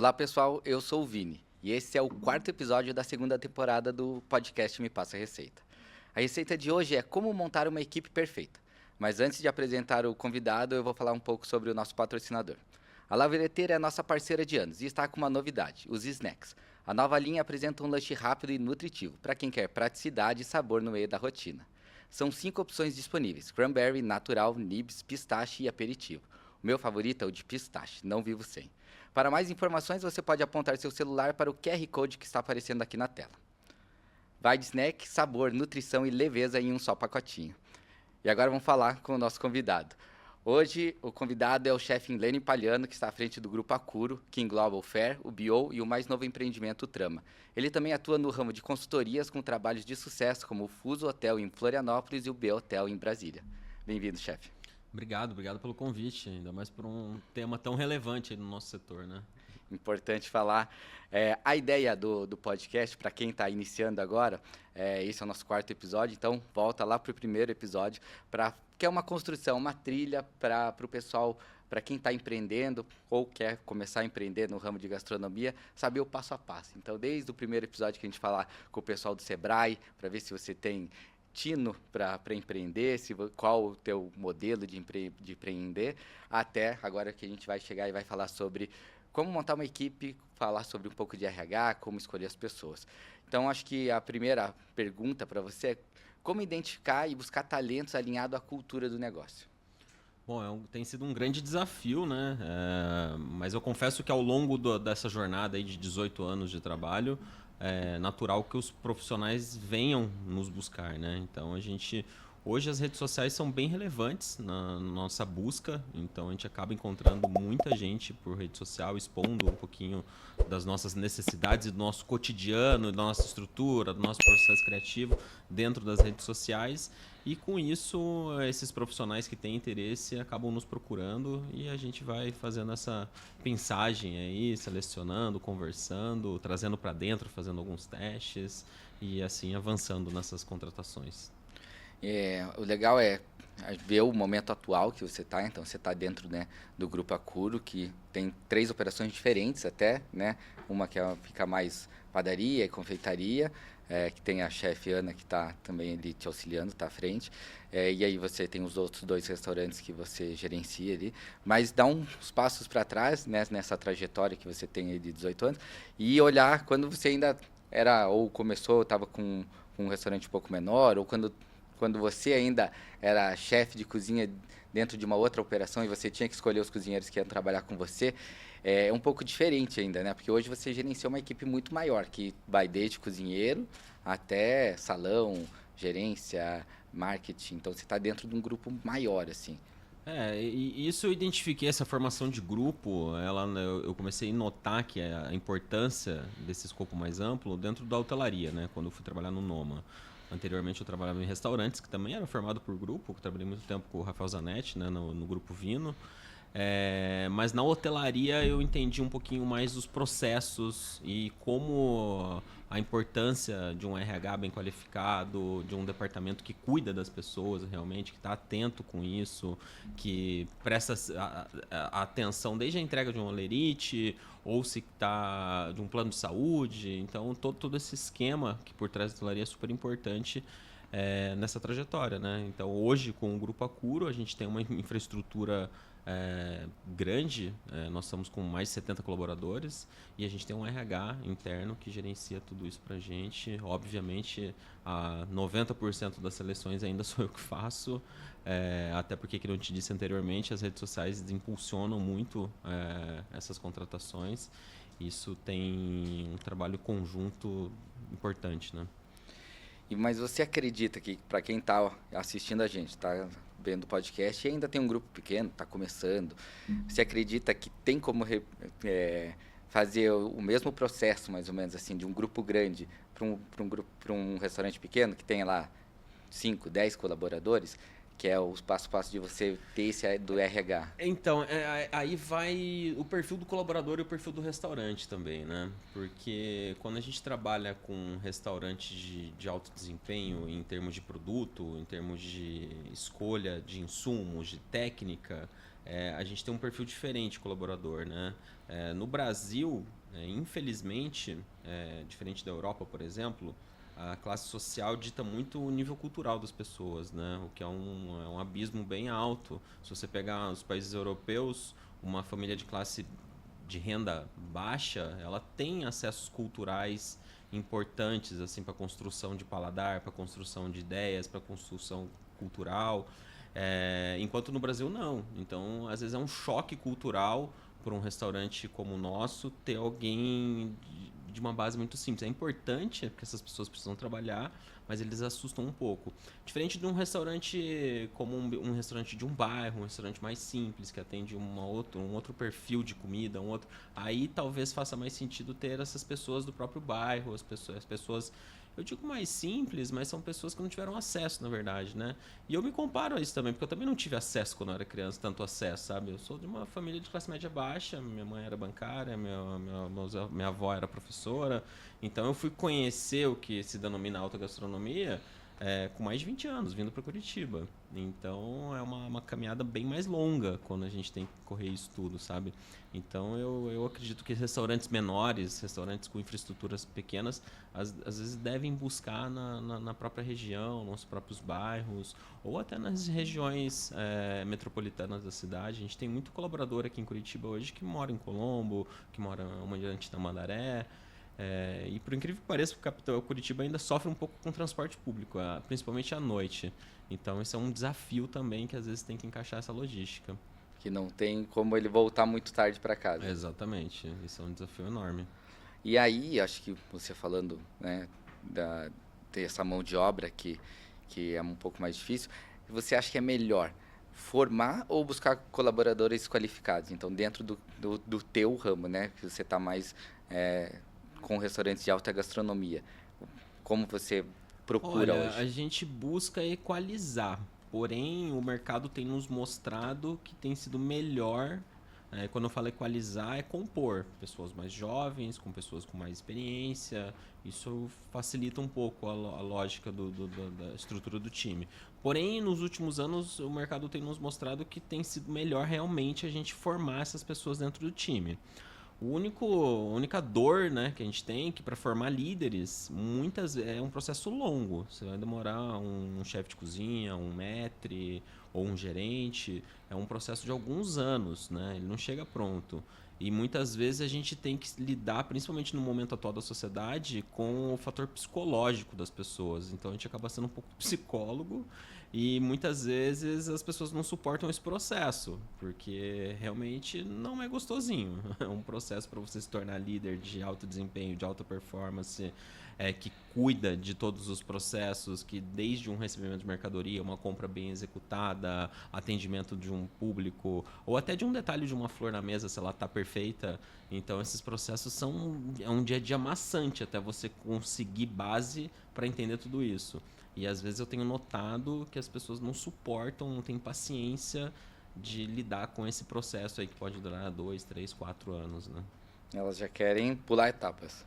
Olá pessoal, eu sou o Vini e esse é o quarto episódio da segunda temporada do podcast Me Passa a Receita. A receita de hoje é como montar uma equipe perfeita. Mas antes de apresentar o convidado, eu vou falar um pouco sobre o nosso patrocinador. A Lavreteira é a nossa parceira de anos e está com uma novidade, os snacks. A nova linha apresenta um lanche rápido e nutritivo para quem quer praticidade e sabor no meio da rotina. São 5 opções disponíveis: cranberry, natural, nibs, pistache e aperitivo. O meu favorito é o de pistache, não vivo sem. Para mais informações, você pode apontar seu celular para o QR Code que está aparecendo aqui na tela. Vai de snack, sabor, nutrição e leveza em um só pacotinho. E agora vamos falar com o nosso convidado. Hoje, o convidado é o chefe Lênin Palhano, que está à frente do Grupo Acuro, que engloba o FAIR, o BIO e o mais novo empreendimento, o Trama. Ele também atua no ramo de consultorias com trabalhos de sucesso, como o Fuso Hotel em Florianópolis e o B Hotel em Brasília. Bem-vindo, chefe. Obrigado pelo convite, ainda mais por um tema tão relevante aí no nosso setor, né? Importante falar. A ideia do podcast, para quem está iniciando agora, esse é o nosso quarto episódio, então volta lá para o primeiro episódio, que é uma construção, uma trilha para o pessoal, para quem está empreendendo ou quer começar a empreender no ramo de gastronomia, saber o passo a passo. Então, desde o primeiro episódio que a gente falar com o pessoal do Sebrae, para ver se você tem tino para empreender, qual o teu modelo de empreender, até agora que a gente vai chegar e vai falar sobre como montar uma equipe, falar sobre um pouco de RH, como escolher as pessoas. Então, acho que a primeira pergunta para você é como identificar e buscar talentos alinhados à cultura do negócio. Bom, tem sido um grande desafio, né? Mas eu confesso que ao longo dessa jornada aí de 18 anos de trabalho, é natural que os profissionais venham nos buscar, né? Então, hoje as redes sociais são bem relevantes na nossa busca, então a gente acaba encontrando muita gente por rede social, expondo um pouquinho das nossas necessidades e do nosso cotidiano, da nossa estrutura, do nosso processo criativo dentro das redes sociais. E com isso, esses profissionais que têm interesse acabam nos procurando e a gente vai fazendo essa pensagem aí, selecionando, conversando, trazendo para dentro, fazendo alguns testes e assim avançando nessas contratações. O legal é ver o momento atual que você está. Então, você está dentro, né, do Grupo Acuro, que tem 3 operações diferentes até, né? Uma que fica mais padaria e confeitaria, que tem a chefe Ana, que está também ali te auxiliando, está à frente. E aí você tem os outros 2 restaurantes que você gerencia ali. Mas dá uns passos para trás, né, nessa trajetória que você tem aí de 18 anos e olhar quando você ainda era, ou começou, estava com um restaurante um pouco menor, ou quando você ainda era chefe de cozinha dentro de uma outra operação e você tinha que escolher os cozinheiros que iam trabalhar com você, é um pouco diferente ainda, né? Porque hoje você gerencia uma equipe muito maior, que vai desde cozinheiro até salão, gerência, marketing. Então, você está dentro de um grupo maior, assim. E isso eu identifiquei, essa formação de grupo, eu comecei a notar que a importância desse escopo mais amplo dentro da hotelaria, né? Quando eu fui trabalhar no Noma. Anteriormente eu trabalhava em restaurantes, que também era formado por grupo, que trabalhei muito tempo com o Rafael Zanetti, né? No Grupo Vino. Mas na hotelaria eu entendi um pouquinho mais dos processos e como a importância de um RH bem qualificado, de um departamento que cuida das pessoas realmente, que está atento com isso, que presta atenção desde a entrega de um olerite ou se está de um plano de saúde. Então, todo esse esquema que por trás da hotelaria é super importante nessa trajetória, né? Então, hoje, com o Grupo Acuro, a gente tem uma infraestrutura grande, nós estamos com mais de 70 colaboradores e a gente tem um RH interno que gerencia tudo isso para a gente. Obviamente, 90% das seleções ainda sou eu que faço, até porque, como eu te disse anteriormente, as redes sociais impulsionam muito essas contratações. Isso tem um trabalho conjunto importante, né? Mas você acredita que, para quem está assistindo a gente, está vendo o podcast e ainda tem um grupo pequeno, está começando, você acredita que tem como fazer o mesmo processo, mais ou menos assim, de um grupo grande para um restaurante pequeno que tenha lá 5, 10 colaboradores, que é o passo a passo de você ter esse do RH? Então, aí vai o perfil do colaborador e o perfil do restaurante também, né? Porque quando a gente trabalha com um restaurante de alto desempenho em termos de produto, em termos de escolha de insumos, de técnica, a gente tem um perfil diferente de colaborador, né? No Brasil, infelizmente, diferente da Europa, por exemplo, a classe social dita muito o nível cultural das pessoas, né? O que é um abismo bem alto. Se você pegar os países europeus, uma família de classe de renda baixa, ela tem acessos culturais importantes assim para construção de paladar, para construção de ideias, para construção cultural, enquanto no Brasil não. Então, às vezes é um choque cultural para um restaurante como o nosso ter alguém de uma base muito simples. É importante porque essas pessoas precisam trabalhar, mas eles assustam um pouco. Diferente de um restaurante como um restaurante de um bairro, um restaurante mais simples, que atende um outro perfil de comida, aí talvez faça mais sentido ter essas pessoas do próprio bairro, as pessoas eu digo mais simples, mas são pessoas que não tiveram acesso, na verdade, né? E eu me comparo a isso também, porque eu também não tive acesso quando eu era criança, tanto acesso, sabe? Eu sou de uma família de classe média baixa, minha mãe era bancária, minha avó era professora, então eu fui conhecer o que se denomina alta gastronomia com mais de 20 anos, vindo para Curitiba. Então é uma caminhada bem mais longa quando a gente tem que correr isso tudo, sabe? Então eu acredito que restaurantes menores, restaurantes com infraestruturas pequenas, às vezes devem buscar na própria região, nos próprios bairros, ou até nas regiões metropolitanas da cidade. A gente tem muito colaborador aqui em Curitiba hoje que mora em Colombo, que mora em Tamandaré. E por incrível que pareça, o capital Curitiba ainda sofre um pouco com o transporte público, principalmente à noite. Então, esse é um desafio também que às vezes tem que encaixar essa logística. Que não tem como ele voltar muito tarde para casa. Exatamente, isso é um desafio enorme. E aí, acho que você falando, né, ter essa mão de obra que é um pouco mais difícil, você acha que é melhor formar ou buscar colaboradores qualificados? Então, dentro do teu ramo, né, que você está mais com restaurantes de alta gastronomia, como você procura Olha, hoje? a gente busca equalizar, porém o mercado tem nos mostrado que tem sido melhor. Quando eu falo equalizar, é compor pessoas mais jovens, com pessoas com mais experiência. Isso facilita um pouco a lógica da estrutura do time. Porém, nos últimos anos, o mercado tem nos mostrado que tem sido melhor realmente a gente formar essas pessoas dentro do time. A única dor, né, que a gente tem que para formar líderes, é um processo longo. Você vai demorar um chefe de cozinha, um maître ou um gerente, é um processo de alguns anos, né? Ele não chega pronto. E muitas vezes a gente tem que lidar, principalmente no momento atual da sociedade, com o fator psicológico das pessoas. Então a gente acaba sendo um pouco psicólogo e muitas vezes as pessoas não suportam esse processo, porque realmente não é gostosinho. É um processo para você se tornar líder de alto desempenho, de alta performance, que cuida de todos os processos, que desde um recebimento de mercadoria, uma compra bem executada, atendimento de um público, ou até de um detalhe de uma flor na mesa, se ela está perfeita. Então esses processos é um dia a dia maçante até você conseguir base para entender tudo isso. E às vezes eu tenho notado que as pessoas não suportam, não têm paciência de lidar com esse processo aí que pode durar 2, 3, 4 anos, né? Elas já querem pular etapas.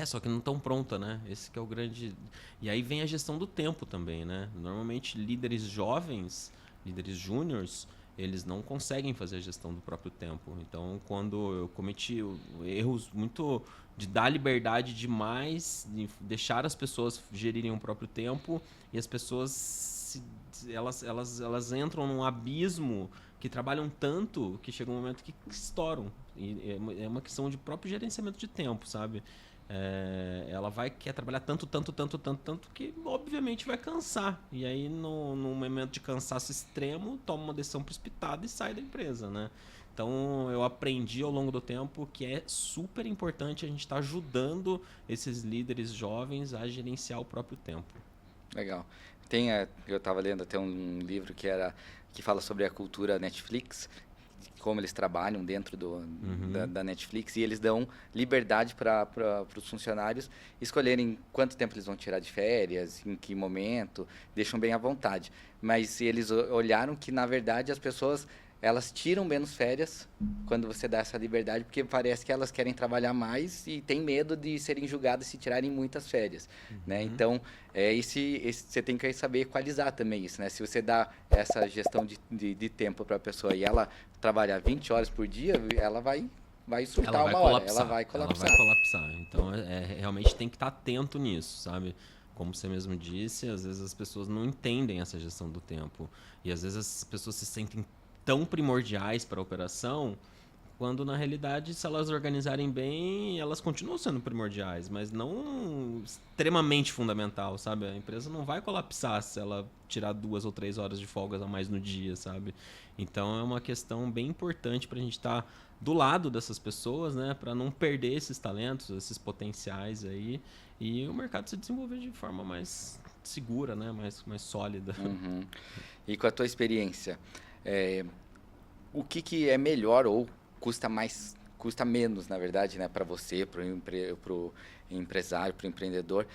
Só que não estão pronta, né? Esse que é o grande... E aí vem a gestão do tempo também, né? Normalmente líderes jovens, líderes júniors, eles não conseguem fazer a gestão do próprio tempo. Então, quando eu cometi erros muito de dar liberdade demais, de deixar as pessoas gerirem o próprio tempo, e as pessoas elas entram num abismo que trabalham tanto que chega um momento que estouram. E é uma questão de próprio gerenciamento de tempo, sabe? Ela quer trabalhar tanto que obviamente vai cansar. E aí no momento de cansaço extremo, toma uma decisão precipitada e sai da empresa, né? Então eu aprendi ao longo do tempo que é super importante a gente estar ajudando esses líderes jovens a gerenciar o próprio tempo. Legal. Eu estava lendo até um livro que fala sobre a cultura Netflix, como eles trabalham dentro da Netflix, e eles dão liberdade para os funcionários escolherem quanto tempo eles vão tirar de férias, em que momento, deixam bem à vontade. Mas eles olharam que, na verdade, as pessoas elas tiram menos férias quando você dá essa liberdade, porque parece que elas querem trabalhar mais e tem medo de serem julgadas se tirarem muitas férias, né? Então, você tem que saber equalizar também isso, né? Se você dá essa gestão de tempo para a pessoa e ela trabalhar 20 horas por dia, ela vai surtar ela vai uma hora, colapsar, ela vai colapsar. Ela vai colapsar. Então, realmente tem que estar atento nisso, sabe? Como você mesmo disse, às vezes as pessoas não entendem essa gestão do tempo. E às vezes as pessoas se sentem tão primordiais para a operação, quando na realidade, se elas organizarem bem, elas continuam sendo primordiais, mas não extremamente fundamental, sabe? A empresa não vai colapsar se ela tirar 2 ou 3 horas de folgas a mais no dia, sabe? Então é uma questão bem importante para a gente estar do lado dessas pessoas, né? Para não perder esses talentos, esses potenciais aí, e o mercado se desenvolver de forma mais segura, né? Mais sólida. Uhum. E com a tua experiência, o que é melhor ou custa menos, na verdade, né, para você, para o empresário, para o empreendedor,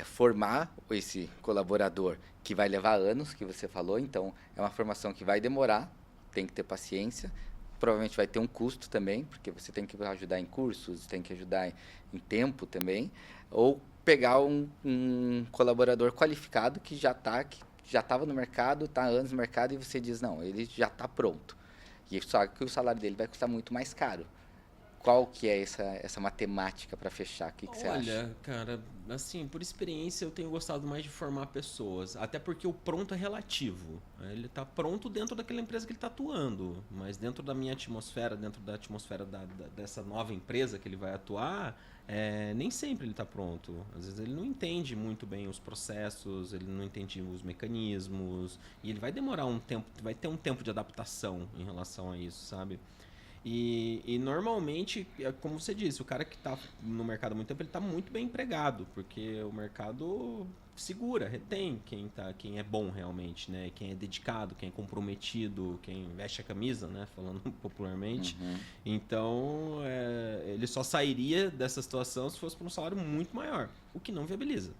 formar esse colaborador que vai levar anos, que você falou, então é uma formação que vai demorar, tem que ter paciência, provavelmente vai ter um custo também, porque você tem que ajudar em cursos, tem que ajudar em tempo também, ou pegar um colaborador qualificado que já estava no mercado, está há anos no mercado e você diz, não, ele já está pronto. E só que o salário dele vai custar muito mais caro. Qual que é essa matemática para fechar? O que você acha? Olha, cara, assim, por experiência eu tenho gostado mais de formar pessoas. Até porque o pronto é relativo. Ele está pronto dentro daquela empresa que ele está atuando. Mas dentro da minha atmosfera, dentro da atmosfera dessa nova empresa que ele vai atuar, nem sempre ele está pronto. Às vezes ele não entende muito bem os processos, ele não entende os mecanismos. E ele vai demorar um tempo, vai ter um tempo de adaptação em relação a isso, sabe? E normalmente, como você disse, o cara que está no mercado há muito tempo, ele está muito bem empregado, porque o mercado segura, retém quem é bom realmente, né? Quem é dedicado, quem é comprometido, quem veste a camisa, né? Falando popularmente. Uhum. Então, ele só sairia dessa situação se fosse por um salário muito maior, o que não viabiliza.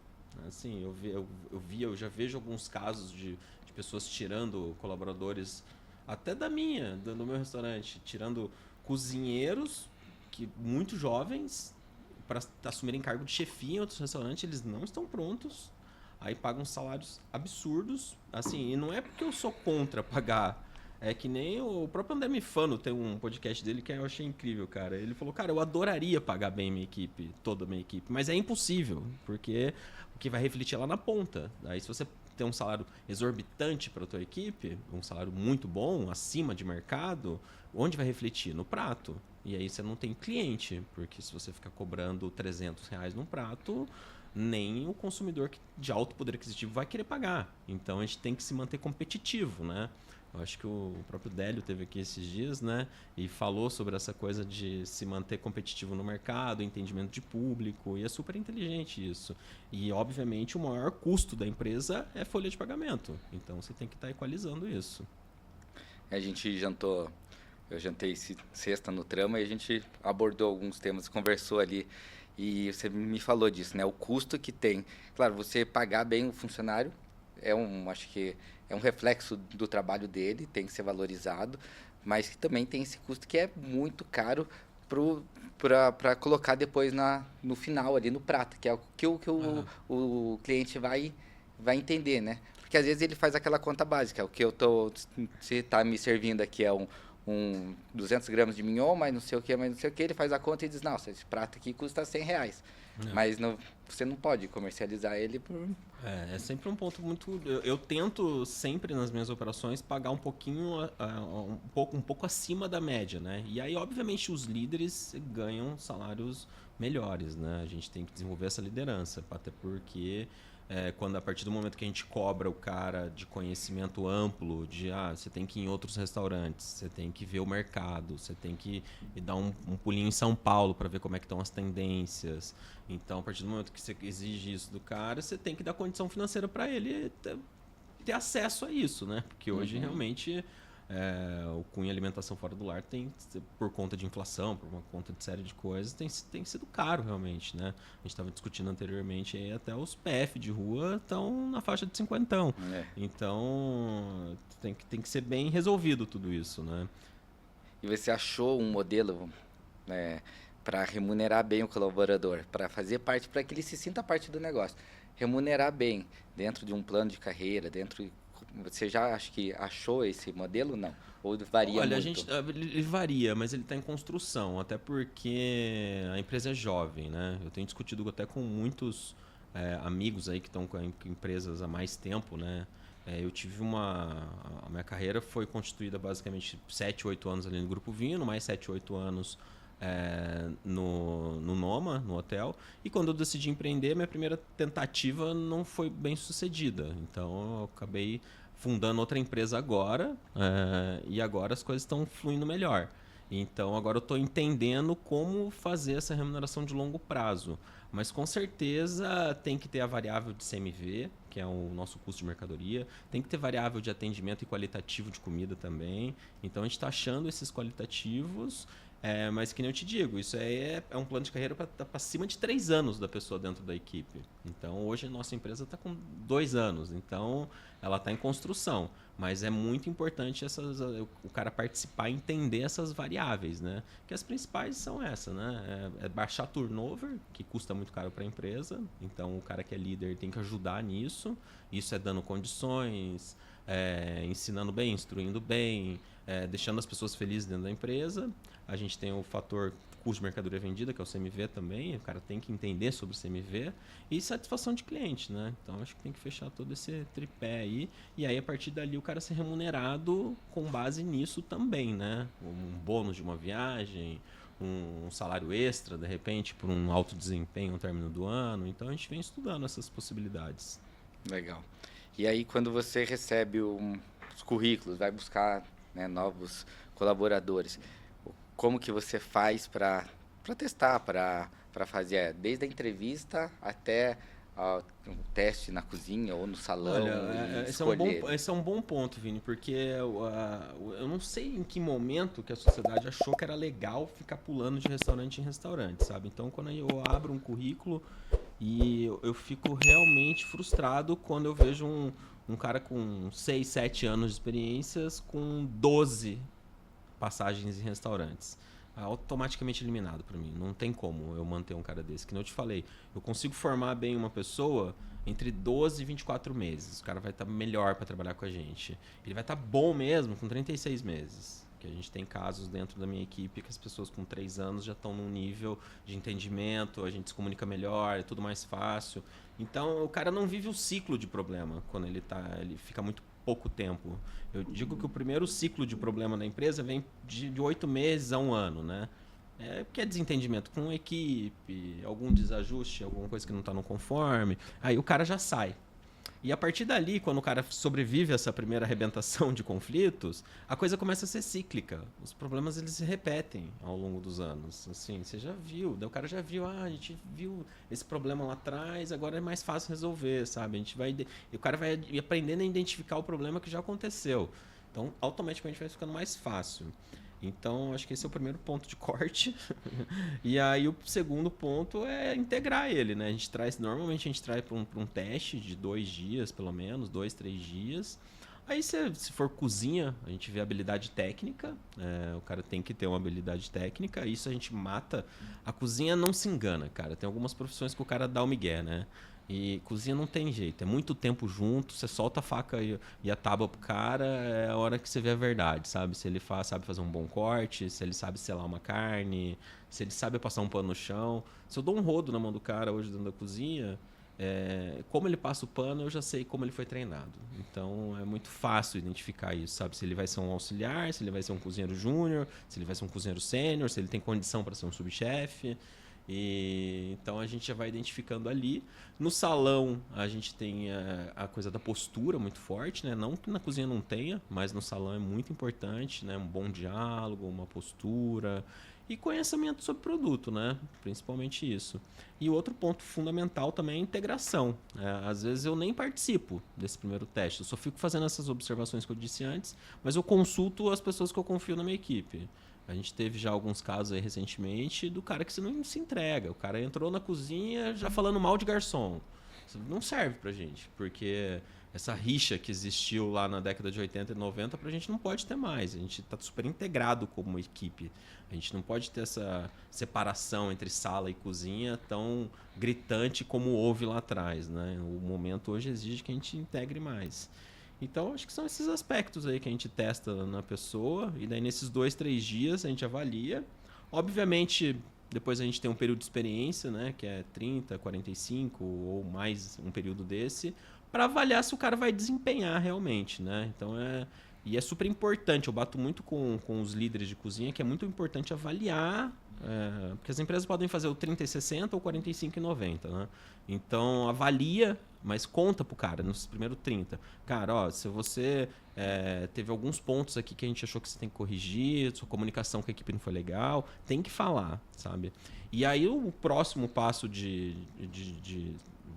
Assim, eu já vejo alguns casos de pessoas tirando colaboradores até do meu restaurante, tirando cozinheiros muito jovens para assumirem cargo de chefia em outros restaurantes, eles não estão prontos, aí pagam salários absurdos, assim, e não é porque eu sou contra pagar, é que nem o próprio André Mifano tem um podcast dele que eu achei incrível, cara. Ele falou, cara, eu adoraria pagar bem minha equipe, toda a minha equipe, mas é impossível, porque o que vai refletir lá na ponta. Aí se você ter um salário exorbitante para a tua equipe, um salário muito bom, acima de mercado, onde vai refletir? No prato. E aí você não tem cliente, porque se você ficar cobrando R$300 num prato, nem o consumidor de alto poder aquisitivo vai querer pagar. Então a gente tem que se manter competitivo, né? Eu acho que o próprio Délio teve aqui esses dias, né? E falou sobre essa coisa de se manter competitivo no mercado, entendimento de público, e é super inteligente isso. E, obviamente, o maior custo da empresa é folha de pagamento. Então, você tem que estar equalizando isso. A gente jantou, eu jantei sexta no Trama e a gente abordou alguns temas, conversou ali. E você me falou disso, né? O custo que tem. Claro, você pagar bem o funcionário acho que é um reflexo do trabalho dele, tem que ser valorizado, mas que também tem esse custo que é muito caro para colocar depois no final ali no prato, que é o que o cliente vai entender, né? Porque às vezes ele faz aquela conta básica, o que se está me servindo aqui é um 200 gramas de mignon, mas não sei o que, ele faz a conta e diz, nossa, esse prato aqui custa R$100. Mas você não pode comercializar ele por... É sempre um ponto muito... Eu tento sempre nas minhas operações pagar um pouquinho, um pouco acima da média, né? E aí, obviamente, os líderes ganham salários melhores, né? A gente tem que desenvolver essa liderança, até porque... quando a partir do momento que a gente cobra o cara de conhecimento amplo, de você tem que ir em outros restaurantes, você tem que ver o mercado, você tem que dar um pulinho em São Paulo para ver como é que estão as tendências. Então, a partir do momento que você exige isso do cara, você tem que dar condição financeira para ele ter acesso a isso, né? Porque hoje realmente o cunho alimentação fora do lar tem, por conta de inflação, por uma conta de série de coisas, tem sido caro realmente, né? A gente estava discutindo anteriormente aí, até os PF de rua estão na faixa de 50. Então tem que ser bem resolvido tudo isso, né? E você achou um modelo para remunerar bem o colaborador, para fazer parte, para que ele se sinta parte do negócio, remunerar bem dentro de um plano de carreira, você já acha que achou esse modelo, não? Ou varia Olha, muito? ele varia, mas ele está em construção, até porque a empresa é jovem, né? Eu tenho discutido até com muitos amigos aí que estão com empresas há mais tempo, né? Eu tive a minha carreira foi constituída basicamente 7, 8 anos ali no Grupo Vino, mais 7, 8 anos no Noma, no hotel. E quando eu decidi empreender, minha primeira tentativa não foi bem sucedida. Então eu acabei fundando outra empresa agora, e agora as coisas estão fluindo melhor. Então agora eu estou entendendo como fazer essa remuneração de longo prazo. Mas com certeza tem que ter a variável de CMV, que é o nosso custo de mercadoria. Tem que ter variável de atendimento e qualitativo de comida também. Então a gente está achando esses qualitativos. Mas que nem eu te digo, isso aí é um plano de carreira para cima de 3 anos da pessoa dentro da equipe. Então hoje a nossa empresa está com 2 anos, então ela está em construção. Mas é muito importante o cara participar e entender essas variáveis, né? Que as principais são essas, né? Baixar turnover, que custa muito caro para a empresa. Então o cara que é líder tem que ajudar nisso. Isso é dando condições, ensinando bem, instruindo bem, deixando as pessoas felizes dentro da empresa. A gente tem o fator custo de mercadoria vendida, que é o CMV também. O cara tem que entender sobre o CMV. E satisfação de cliente, né? Então, acho que tem que fechar todo esse tripé aí. E aí, a partir dali, o cara ser remunerado com base nisso também, né? Um bônus de uma viagem, um salário extra, de repente, por um alto desempenho no término do ano. Então, a gente vem estudando essas possibilidades. Legal. E aí, quando você recebe os currículos, vai buscar, né, novos colaboradores, como que você faz para testar, para fazer desde a entrevista até um teste na cozinha ou no salão? Olha, E escolher? esse é um bom ponto, Vini, porque eu não sei em que momento que a sociedade achou que era legal ficar pulando de restaurante em restaurante, sabe? Então, quando eu abro um currículo e eu fico realmente frustrado quando eu vejo um cara com 6, 7 anos de experiências com 12 passagens em restaurantes. Automaticamente eliminado para mim. Não tem como eu manter um cara desse. Que nem eu te falei, eu consigo formar bem uma pessoa entre 12 e 24 meses. O cara vai estar melhor para trabalhar com a gente. Ele vai estar bom mesmo com 36 meses. Que a gente tem casos dentro da minha equipe que as pessoas com 3 anos já estão num nível de entendimento, a gente se comunica melhor, é tudo mais fácil. Então o cara não vive o ciclo de problema quando ele fica muito pouco tempo. Eu digo que o primeiro ciclo de problema na empresa vem de 8 meses a 1 ano, né? Porque é desentendimento com a equipe, algum desajuste, alguma coisa que não está no conforme. Aí o cara já sai. E a partir dali, quando o cara sobrevive a essa primeira arrebentação de conflitos, a coisa começa a ser cíclica. Os problemas eles se repetem ao longo dos anos. Assim, você já viu, o cara já viu, a gente viu esse problema lá atrás, agora é mais fácil resolver, sabe? O cara vai aprendendo a identificar o problema que já aconteceu. Então, automaticamente vai ficando mais fácil. Então, acho que esse é o primeiro ponto de corte. E aí, o segundo ponto é integrar ele, né? Normalmente a gente traz para um teste de 2 dias, pelo menos, 2, 3 dias. Aí, se for cozinha, a gente vê habilidade técnica. O cara tem que ter uma habilidade técnica. Isso a gente mata. A cozinha não se engana, cara. Tem algumas profissões que o cara dá o migué, né? E cozinha não tem jeito, é muito tempo junto, você solta a faca e a tábua pro cara, é a hora que você vê a verdade, sabe? Se ele sabe fazer um bom corte, se ele sabe selar uma carne, se ele sabe passar um pano no chão. Se eu dou um rodo na mão do cara hoje dentro da cozinha, como ele passa o pano, eu já sei como ele foi treinado. Então é muito fácil identificar isso, sabe? Se ele vai ser um auxiliar, se ele vai ser um cozinheiro júnior, se ele vai ser um cozinheiro sênior, se ele tem condição para ser um subchefe. Então a gente já vai identificando ali. No salão a gente tem a coisa da postura muito forte, né? Não que na cozinha não tenha, mas no salão é muito importante, né? Um bom diálogo, uma postura. e conhecimento sobre o produto, né? Principalmente isso. E o outro ponto fundamental também é a integração. Às vezes eu nem participo desse primeiro teste, eu só fico fazendo essas observações que eu disse antes, mas eu consulto as pessoas que eu confio na minha equipe. A gente teve já alguns casos aí recentemente do cara que você não se entrega. O cara entrou na cozinha já falando mal de garçom. Isso não serve pra gente, porque essa rixa que existiu lá na década de 80 e 90 pra gente não pode ter mais. A gente tá super integrado como equipe. A gente não pode ter essa separação entre sala e cozinha tão gritante como houve lá atrás, né? O momento hoje exige que a gente integre mais. Então, acho que são esses aspectos aí que a gente testa na pessoa. E daí, nesses 2, 3 dias, a gente avalia. Obviamente, depois a gente tem um período de experiência, né? Que é 30, 45 ou mais um período desse, para avaliar se o cara vai desempenhar realmente, né? Então, e é super importante. Eu bato muito com os líderes de cozinha, que é muito importante avaliar. Porque as empresas podem fazer o 30 e 60 ou 45 e 90, né? Então, avalia, mas conta pro cara nos primeiros 30. Cara, ó, se você teve alguns pontos aqui que a gente achou que você tem que corrigir, sua comunicação com a equipe não foi legal, tem que falar, sabe? E aí o próximo passo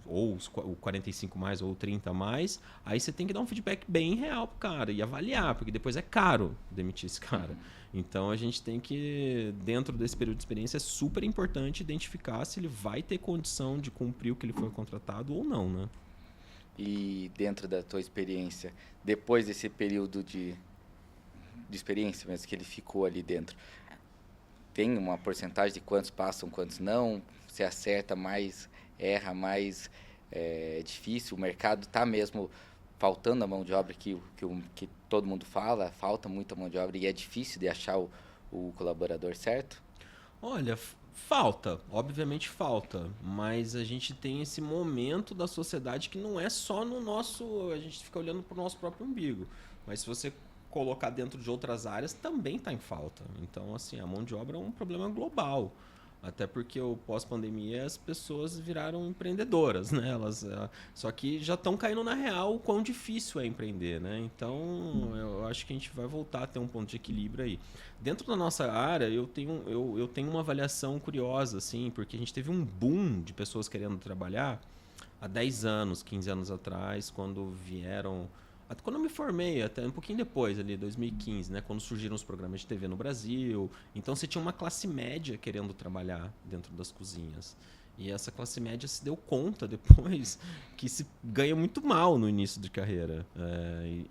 ou o 45 mais ou o 30 mais, aí você tem que dar um feedback bem real pro cara e avaliar, porque depois é caro demitir esse cara. Então a gente tem que, dentro desse período de experiência, é super importante identificar se ele vai ter condição de cumprir o que ele foi contratado ou não, né? E dentro da tua experiência, depois desse período de experiência mesmo que ele ficou ali dentro, tem uma porcentagem de quantos passam, quantos não? Você acerta mais, erra mais, é difícil? O mercado está mesmo faltando a mão de obra que todo mundo fala, falta muita mão de obra e é difícil de achar o colaborador certo? Olha, falta, obviamente falta, mas a gente tem esse momento da sociedade que não é só no nosso, a gente fica olhando para o nosso próprio umbigo, mas se você colocar dentro de outras áreas também está em falta. Então, assim, a mão de obra é um problema global. Até porque o pós-pandemia as pessoas viraram empreendedoras, né? Só que já estão caindo na real o quão difícil é empreender, né? Então eu acho que a gente vai voltar a ter um ponto de equilíbrio aí. Dentro da nossa área eu tenho uma avaliação curiosa, assim, porque a gente teve um boom de pessoas querendo trabalhar há 10 anos, 15 anos atrás, quando vieram. Quando eu me formei, até um pouquinho depois, ali, 2015, né? Quando surgiram os programas de TV no Brasil. Então você tinha uma classe média querendo trabalhar dentro das cozinhas. E essa classe média se deu conta depois que se ganha muito mal no início de carreira.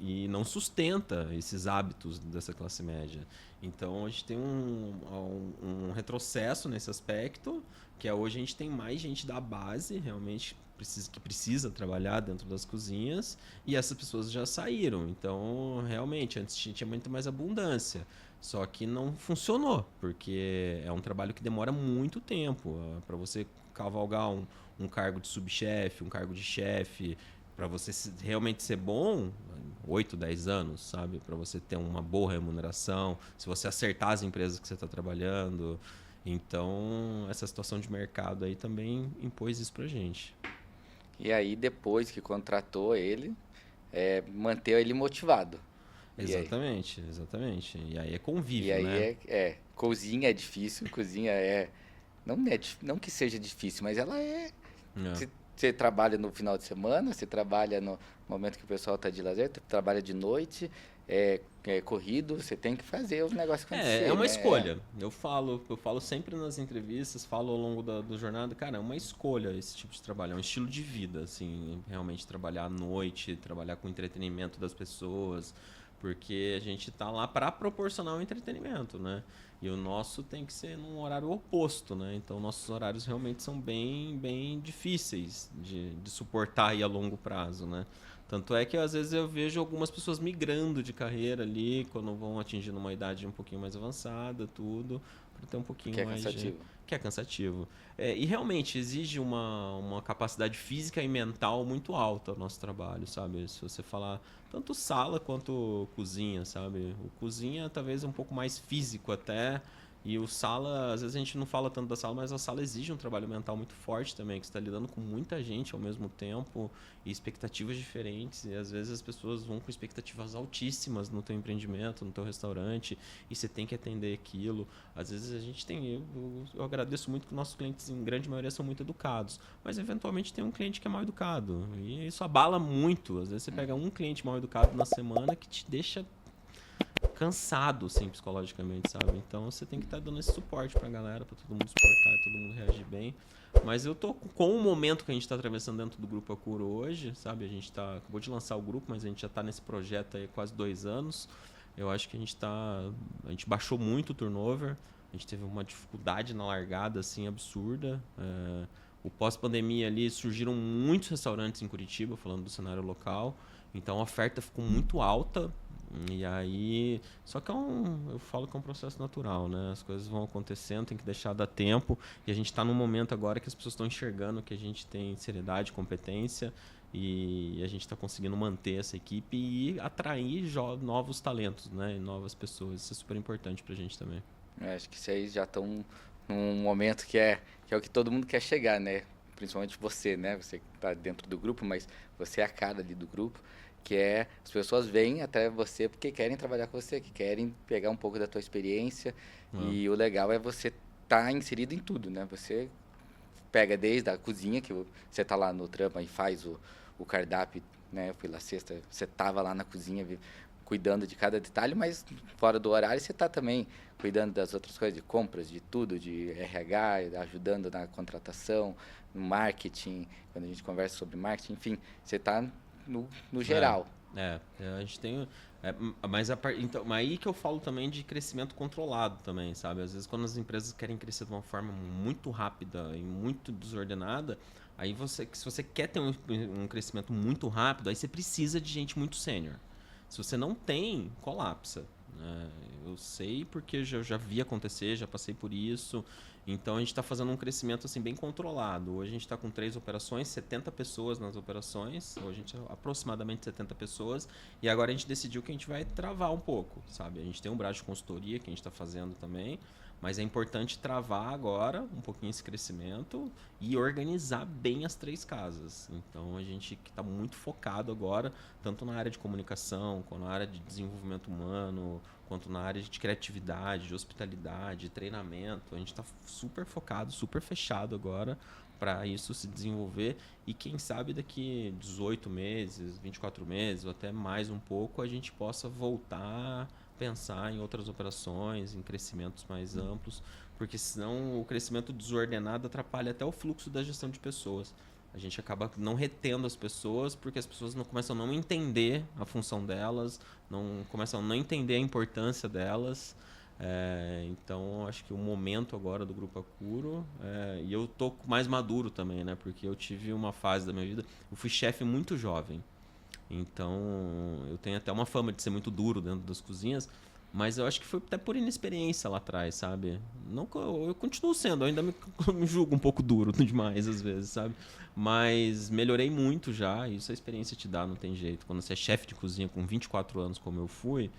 E não sustenta esses hábitos dessa classe média. Então a gente tem um retrocesso nesse aspecto, que hoje a gente tem mais gente da base, realmente, que precisa trabalhar dentro das cozinhas, e essas pessoas já saíram. Então, realmente, antes tinha muito mais abundância. Só que não funcionou, porque é um trabalho que demora muito tempo. Para você cavalgar um cargo de subchefe, um cargo de chefe, para você realmente ser bom, 8, 10 anos, sabe? Para você ter uma boa remuneração, se você acertar as empresas que você está trabalhando. Então, essa situação de mercado aí também impôs isso pra gente. E aí, depois que contratou ele, manter ele motivado. Exatamente, exatamente. E aí é convívio, e aí né? Cozinha é difícil, cozinha não que seja difícil, mas ela é... Você trabalha no final de semana, você trabalha no momento que o pessoal está de lazer, trabalha de noite, é corrido, você tem que fazer o negócio acontecer. É uma escolha. Eu falo sempre nas entrevistas, falo ao longo da jornada, cara, é uma escolha esse tipo de trabalho, é um estilo de vida, assim, realmente trabalhar à noite, trabalhar com o entretenimento das pessoas, porque a gente tá lá para proporcionar o entretenimento, né? E o nosso tem que ser num horário oposto, né? Então, nossos horários realmente são bem, bem difíceis de suportar aí a longo prazo, né? Tanto é que às vezes eu vejo algumas pessoas migrando de carreira ali, quando vão atingindo uma idade um pouquinho mais avançada, tudo, para ter um pouquinho mais cansativo. Que é cansativo. E realmente exige uma capacidade física e mental muito alta o nosso trabalho, sabe? Se você falar tanto sala quanto cozinha, sabe? O cozinha talvez um pouco mais físico até, E o sala, às vezes a gente não fala tanto da sala, mas a sala exige um trabalho mental muito forte também, que você está lidando com muita gente ao mesmo tempo e expectativas diferentes. E às vezes as pessoas vão com expectativas altíssimas no teu empreendimento, no teu restaurante, e você tem que atender aquilo. Às vezes a gente tem... Eu agradeço muito que nossos clientes, em grande maioria, são muito educados, mas eventualmente tem um cliente que é mal educado. E isso abala muito. Às vezes você pega um cliente mal educado na semana que te deixa cansado, assim, psicologicamente, sabe? Então você tem que estar dando esse suporte pra galera, pra todo mundo suportar e todo mundo reagir bem. Mas eu tô com o momento que a gente tá atravessando dentro do Grupo Acuro hoje, sabe? A gente acabou de lançar o grupo, mas a gente já tá nesse projeto aí há quase 2 anos. Eu acho que a gente baixou muito o turnover, a gente teve uma dificuldade na largada, assim, absurda. O pós-pandemia ali, surgiram muitos restaurantes em Curitiba, falando do cenário local. Então a oferta ficou muito alta. E aí, só que eu falo que é um processo natural, né? As coisas vão acontecendo, tem que deixar dar tempo. E a gente está num momento agora que as pessoas estão enxergando que a gente tem seriedade, competência e a gente está conseguindo manter essa equipe e atrair novos talentos, né? E novas pessoas. Isso é super importante para a gente também. Acho que vocês já estão num momento que é o que todo mundo quer chegar, né? Principalmente você, né? Você que está dentro do grupo, mas você é a cara ali do grupo. Que é, as pessoas vêm até você porque querem trabalhar com você, que querem pegar um pouco da tua experiência. E o legal é você estar inserido em tudo, né? Você pega desde a cozinha, que você tá lá no trampo e faz o cardápio, né? Eu fui lá sexta, você tava lá na cozinha cuidando de cada detalhe, mas fora do horário você tá também cuidando das outras coisas, de compras, de tudo, de RH, ajudando na contratação, no marketing, quando a gente conversa sobre marketing, enfim, você tá no geral. A gente tem... então, aí que eu falo também de crescimento controlado também, sabe? Às vezes quando as empresas querem crescer de uma forma muito rápida e muito desordenada, aí se você quer ter um crescimento muito rápido, aí você precisa de gente muito sênior. Se você não tem, colapsa. Eu sei porque eu já vi acontecer, já passei por isso. Então a gente está fazendo um crescimento assim bem controlado. Hoje a gente está com 3 operações, 70 pessoas nas operações. Hoje a gente é aproximadamente 70 pessoas. E agora a gente decidiu que a gente vai travar um pouco, sabe? A gente tem um braço de consultoria que a gente está fazendo também. Mas é importante travar agora um pouquinho esse crescimento e organizar bem as 3 casas. Então a gente está muito focado agora, tanto na área de comunicação, quanto na área de desenvolvimento humano, quanto na área de criatividade, de hospitalidade, de treinamento. A gente está super focado, super fechado agora para isso se desenvolver. E quem sabe daqui 18 meses, 24 meses ou até mais um pouco, a gente possa voltar pensar em outras operações, em crescimentos mais amplos, porque senão o crescimento desordenado atrapalha até o fluxo da gestão de pessoas. A gente acaba não retendo as pessoas porque as pessoas começam a não entender a função delas, começam a não entender a importância delas. Então, acho que o momento agora do Grupo Acuro, e eu tô mais maduro também, né? Porque eu tive uma fase da minha vida, eu fui chefe muito jovem. Então, eu tenho até uma fama de ser muito duro dentro das cozinhas, mas eu acho que foi até por inexperiência lá atrás, sabe? Não, eu continuo sendo, eu ainda me julgo um pouco duro demais às vezes, sabe? Mas melhorei muito já, e isso a experiência te dá, não tem jeito. Quando você é chefe de cozinha com 24 anos, como eu fui,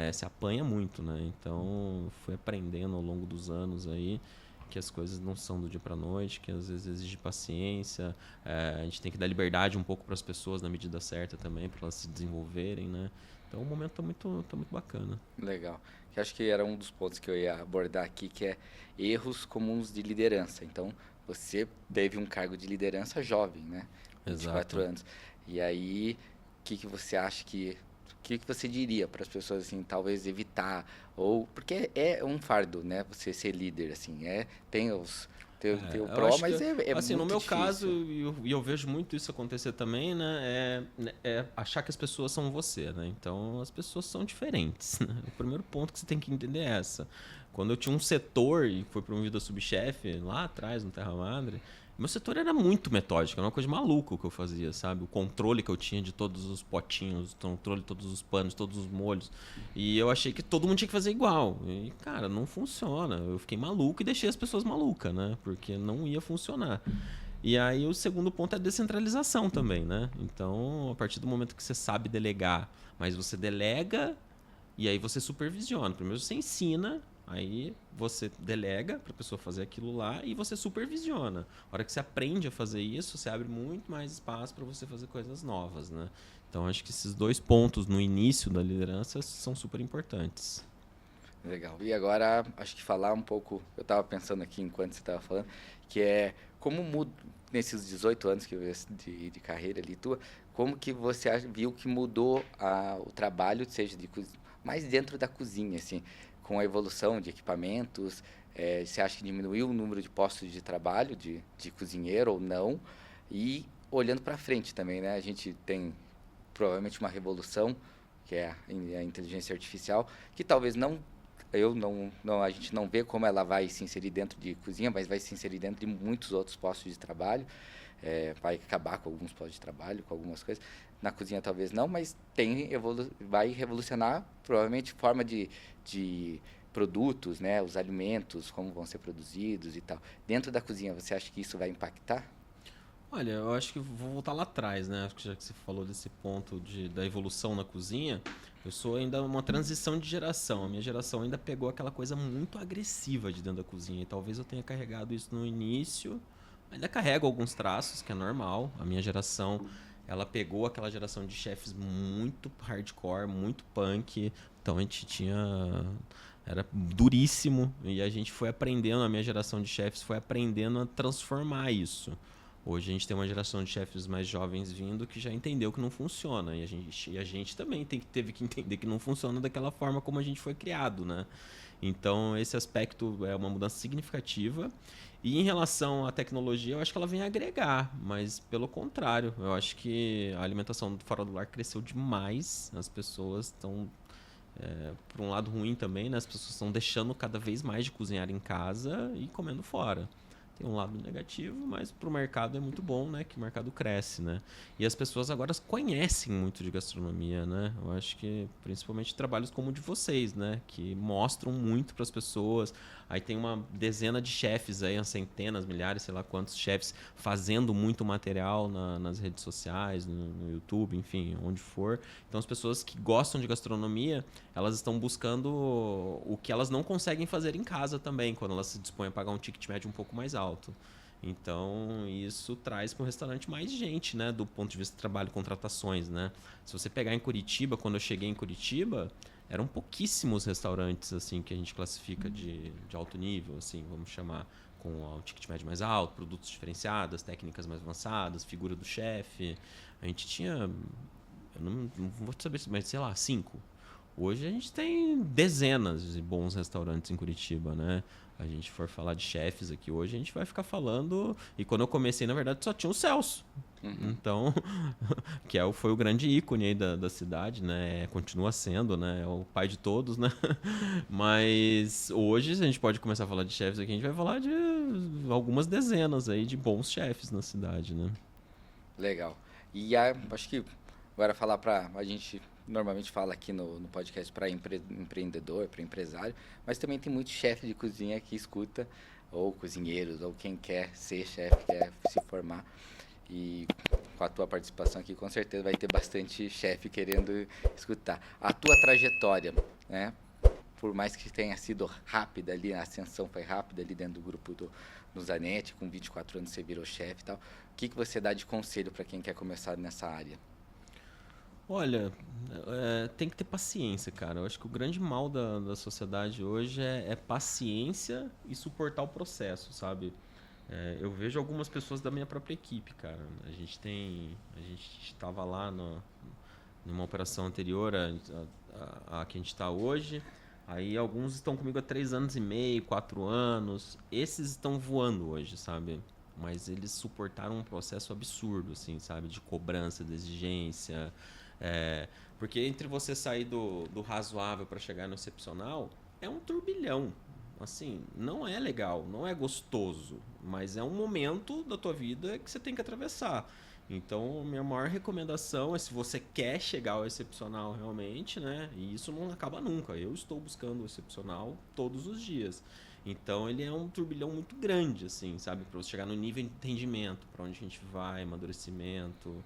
você apanha muito, né? Então, fui aprendendo ao longo dos anos aí que as coisas não são do dia para noite, que às vezes exige paciência, a gente tem que dar liberdade um pouco para as pessoas na medida certa também, para elas se desenvolverem, né? Então o momento tá muito bacana. Legal. Eu acho que era um dos pontos que eu ia abordar aqui, que é erros comuns de liderança. Então, você teve um cargo de liderança jovem, né? 24 anos. E aí, o que você acha que você diria para as pessoas, assim, talvez evitar? Ou porque é um fardo, né? Você ser líder, assim, tem o pró, mas é assim, muito no meu difícil. caso, e eu vejo muito isso acontecer também, né? É achar que as pessoas são você, né? Então, as pessoas são diferentes, né? O primeiro ponto que você tem que entender é essa. Quando eu tinha um setor e fui promovido a subchefe, lá atrás, no Terra Madre, meu setor era muito metódico, era uma coisa maluca o que eu fazia, sabe? O controle que eu tinha de todos os potinhos, o controle de todos os panos, todos os molhos. E eu achei que todo mundo tinha que fazer igual. E, cara, não funciona. Eu fiquei maluco e deixei as pessoas malucas, né? Porque não ia funcionar. E aí o segundo ponto é a descentralização também, né? Então, a partir do momento que você sabe delegar, mas você delega e aí você supervisiona. Primeiro você ensina Aí você delega para a pessoa fazer aquilo lá e você supervisiona. A hora que você aprende a fazer isso, você abre muito mais espaço para você fazer coisas novas, né? Então, acho que esses 2 pontos no início da liderança são super importantes. Legal. E agora, acho que falar um pouco, eu estava pensando aqui enquanto você estava falando, que é como muda, nesses 18 anos de carreira ali tua, como que você viu que mudou o trabalho, seja de mais dentro da cozinha, assim, com a evolução de equipamentos, você acha que diminuiu o número de postos de trabalho de cozinheiro ou não? E olhando para frente também, né? A gente tem provavelmente uma revolução, que é a inteligência artificial, que talvez a gente não vê como ela vai se inserir dentro de cozinha, mas vai se inserir dentro de muitos outros postos de trabalho. Vai acabar com alguns postos de trabalho, com algumas coisas. Na cozinha talvez não, mas vai revolucionar provavelmente forma de produtos, né, os alimentos, como vão ser produzidos e tal. Dentro da cozinha, você acha que isso vai impactar? Olha, eu acho que vou voltar lá atrás, né? Acho que já que você falou desse ponto da evolução na cozinha, eu sou ainda uma transição de geração. A minha geração ainda pegou aquela coisa muito agressiva de dentro da cozinha. E talvez eu tenha carregado isso no início. Ainda carrego alguns traços, que é normal. A minha geração, ela pegou aquela geração de chefes muito hardcore, muito punk. Então a gente tinha... Era duríssimo. E a gente foi aprendendo, a minha geração de chefes foi aprendendo a transformar isso. Hoje a gente tem uma geração de chefes mais jovens vindo que já entendeu que não funciona. E a gente também teve que entender que não funciona daquela forma como a gente foi criado, né? Então, esse aspecto é uma mudança significativa. E em relação à tecnologia, eu acho que ela vem agregar, mas pelo contrário, eu acho que a alimentação fora do lar cresceu demais. As pessoas estão, por um lado ruim também, né? As pessoas estão deixando cada vez mais de cozinhar em casa e comendo fora. Tem um lado negativo, mas para o mercado é muito bom, né? Que o mercado cresce, né? E as pessoas agora conhecem muito de gastronomia, né? Eu acho que principalmente trabalhos como o de vocês, né? Que mostram muito para as pessoas. Aí tem uma dezena de chefes aí, umas centenas, milhares, sei lá quantos chefes fazendo muito material nas redes sociais, no YouTube, enfim, onde for. Então as pessoas que gostam de gastronomia, elas estão buscando o que elas não conseguem fazer em casa também, quando elas se dispõem a pagar um ticket médio um pouco mais alto. Então, isso traz para o restaurante mais gente, né? Do ponto de vista de trabalho, contratações, né? Se você pegar em Curitiba, quando eu cheguei em Curitiba, eram pouquíssimos restaurantes, assim, que a gente classifica de alto nível, assim, vamos chamar, com o ticket médio mais alto, produtos diferenciados, técnicas mais avançadas, figura do chefe. A gente tinha, eu não vou saber, mas sei lá, 5. Hoje a gente tem dezenas de bons restaurantes em Curitiba, né? A gente for falar de chefes aqui hoje, a gente vai ficar falando. E quando eu comecei, na verdade, só tinha o Celso. Uhum. Então, que foi o grande ícone aí da cidade, né? Continua sendo, né? É o pai de todos, né? Mas hoje, se a gente pode começar a falar de chefes aqui, a gente vai falar de algumas dezenas aí de bons chefes na cidade, né? Legal. Acho que agora falar para a gente normalmente fala aqui no podcast para empreendedor, para empresário, mas também tem muito chefe de cozinha que escuta, ou cozinheiros, ou quem quer ser chefe, quer se formar. E com a tua participação aqui, com certeza vai ter bastante chefe querendo escutar. A tua trajetória, né? Por mais que tenha sido rápida ali, a ascensão foi rápida ali dentro do grupo do Zanetti, com 24 anos você virou chefe e tal. O que você dá de conselho para quem quer começar nessa área? Olha, tem que ter paciência, cara. Eu acho que o grande mal da sociedade hoje é paciência e suportar o processo, sabe? Eu vejo algumas pessoas da minha própria equipe, cara. A gente estava lá numa operação anterior à que a gente está hoje. Aí alguns estão comigo há 3 anos e meio, 4 anos. Esses estão voando hoje, sabe? Mas eles suportaram um processo absurdo, assim, sabe? De cobrança, de exigência. Porque entre você sair do razoável para chegar no excepcional, é um turbilhão. Assim, não é legal, não é gostoso, mas é um momento da tua vida que você tem que atravessar. Então, minha maior recomendação é se você quer chegar ao excepcional realmente, né? E isso não acaba nunca. Eu estou buscando o excepcional todos os dias. Então, ele é um turbilhão muito grande, assim, sabe? Para você chegar no nível de entendimento, para onde a gente vai, amadurecimento.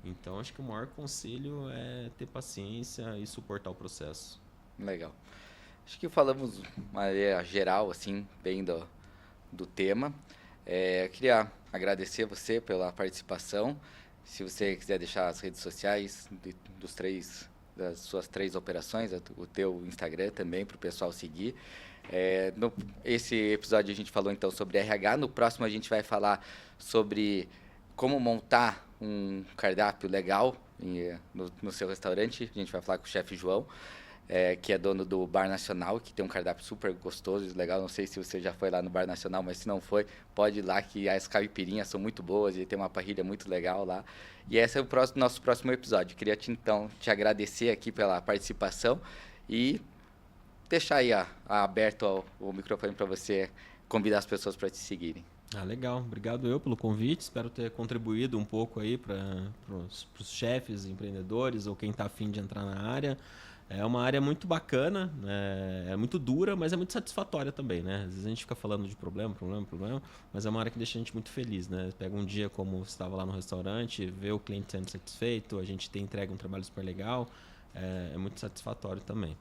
Então, acho que o maior conselho é ter paciência e suportar o processo. Legal. Acho que falamos uma maneira geral, assim, bem do tema. Eu queria agradecer você pela participação. Se você quiser deixar as redes sociais das suas 3 operações, o teu Instagram também, para o pessoal seguir. Esse episódio a gente falou então sobre RH. No próximo a gente vai falar sobre como montar um cardápio legal no seu restaurante. A gente vai falar com o chefe João, que é dono do Bar Nacional, que tem um cardápio super gostoso e legal. Não sei se você já foi lá no Bar Nacional, mas se não foi, pode ir lá, que as caipirinhas são muito boas e tem uma parrilha muito legal lá. E esse é o nosso próximo episódio. Queria te agradecer aqui pela participação e deixar aí aberto o microfone para você convidar as pessoas para te seguirem. Legal. Obrigado eu pelo convite. Espero ter contribuído um pouco aí para os chefes, empreendedores ou quem está afim de entrar na área. É uma área muito bacana, é muito dura, mas é muito satisfatória também, né? Às vezes a gente fica falando de problema, mas é uma área que deixa a gente muito feliz, né? Pega um dia como você estava lá no restaurante, vê o cliente sendo satisfeito, a gente entrega um trabalho super legal, é muito satisfatório também.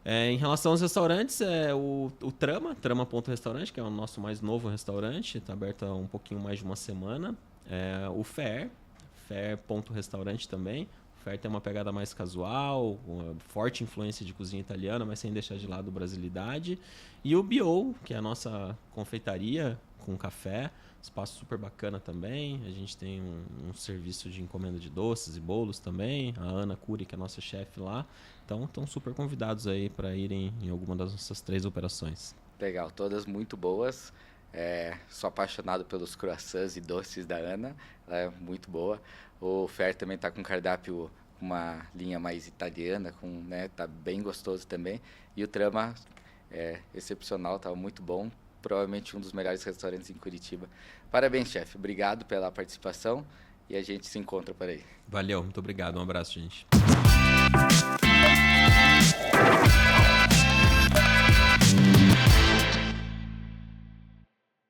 Em relação aos restaurantes, o Trama.restaurante, que é o nosso mais novo restaurante, está aberto há um pouquinho mais de uma semana. O Fer.restaurante também. O Fer tem uma pegada mais casual, uma forte influência de cozinha italiana, mas sem deixar de lado a brasilidade. E o Bio, que é a nossa confeitaria com café, espaço super bacana também. A gente tem um serviço de encomenda de doces e bolos também. A Ana Cury, que é a nossa chefe lá. Então, estão super convidados aí para irem em alguma das nossas 3 operações. Legal, todas muito boas. Sou apaixonado pelos croissants e doces da Ana. Ela é muito boa. O Fer também está com cardápio, uma linha mais italiana, tá bem gostoso também. E o Trama é excepcional, estava muito bom. Provavelmente um dos melhores restaurantes em Curitiba. Parabéns, chefe. Obrigado pela participação e a gente se encontra por aí. Valeu, muito obrigado. Um abraço, gente.